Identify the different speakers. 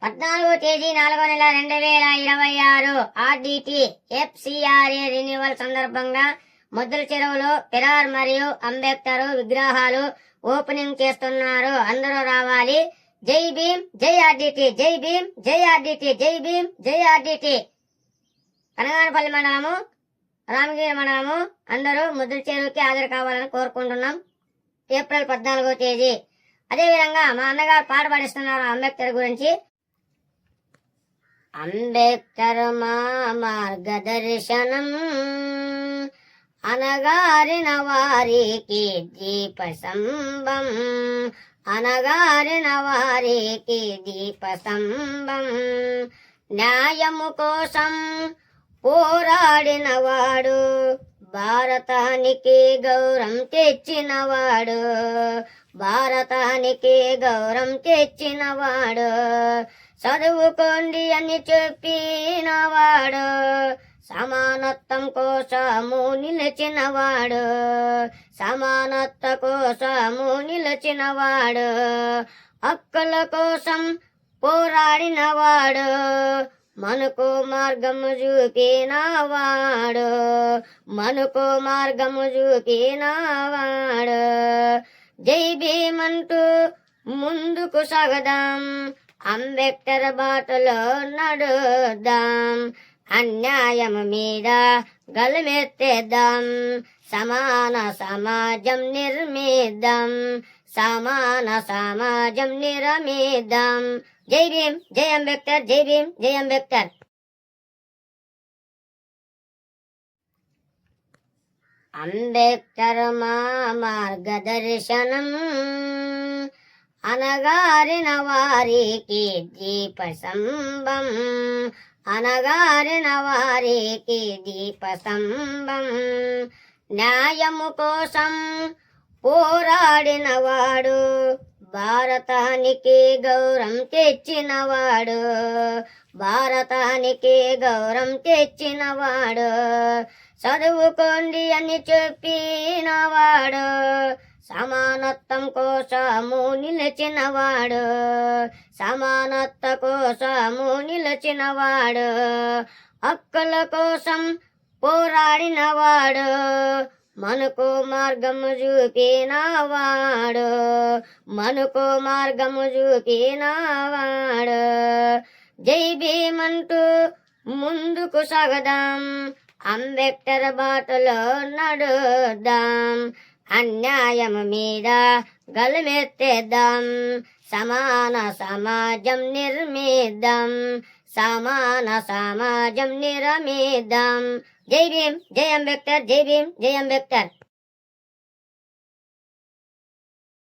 Speaker 1: 14వ తేదీ 4వ నెల 2026 ఆర్డిటి ఎఫ్సిఆర్ఏ రెన్యువల్ సందర్భంగా ముద్దుల చెరువులో పిరార్ మరియు అంబేద్కర్ విగ్రహాలు ఓపెనింగ్ చేస్తున్నారు. అందరూ రావాలి. జై భీమ్, జై ఆర్డిటి, జై భీమ్, జై ఆర్డిటి, జై భీమ్, జై ఆర్డిటి. కనగానపల్లి మండలము, రామగిరి మండలము అందరూ ముద్దుల చెరువుకి హాజరు కావాలని కోరుకుంటున్నాం. ఏప్రిల్ 14వ తేదీ. అదేవిధంగా మా అన్నగారు పాట పాడిస్తున్నారు అంబేద్కర్ గురించి. అంబేద్కర్ మా మార్గదర్శనం, అనగారిన వారికి దీపస్తంభం, అనగారిన వారికి దీపస్తంభం. న్యాయము కోసం పోరాడినవాడు, భారతానికి గౌరవం తెచ్చినవాడు, భారతానికి గౌరవం తెచ్చినవాడు. చదువుకోండి అని చెప్పినవాడు, సమానత్వం కోసము నిలిచినవాడు, సమానత్వ కోసము నిలిచినవాడు. హక్కుల కోసం పోరాడినవాడు, మనకు మార్గము చూపినవాడు, మనకు మార్గము చూపినవాడు. జై భీమ్ అంటూ ముందుకు సాగదాం, అంబేద్కర్ బాటలో నడుద్దాం. అన్యాయము మీద గలమెత్తేద్దాం, సమాన సమాజం నిర్మిద్దాం, సమాన సమాజం నిర్మిద్దాం. జై భీమ్, జై అంబేద్కర్, జై భీమ్, జై అంబేద్కర్. అంబేద్కర్ మా మార్గదర్శనం, అనగారిన వారికి దీపస్తంభం, అనగారిన వారికి దీపస్తంభం. న్యాయము కోసం పోరాడినవాడు, భారతానికి గౌరవం తెచ్చినవాడు, భారతానికి గౌరవం తెచ్చినవాడు. చదువుకోండి అని చెప్పినవాడు, సమానత్వం కోసము నిలిచినవాడు, సమానత్వ కోసము నిలిచినవాడు. హక్కుల కోసం పోరాడినవాడు, మనకు మార్గము చూపినవాడు, మనకు మార్గము చూపినవాడు. జై భీమ్ అంటూ ముందుకు సాగదాం, అంబేద్కర్ బాటలో నడుద్దాం. అన్యాయము మీద గలమెత్తేద్దాం, సమాన సమాజం నిర్మిద్దాం, సమాన సమాజం నిర్మిద్దాం. జై భీమ్, జై అంబేద్కర్, జై భీమ్, జై అంబేద్కర్.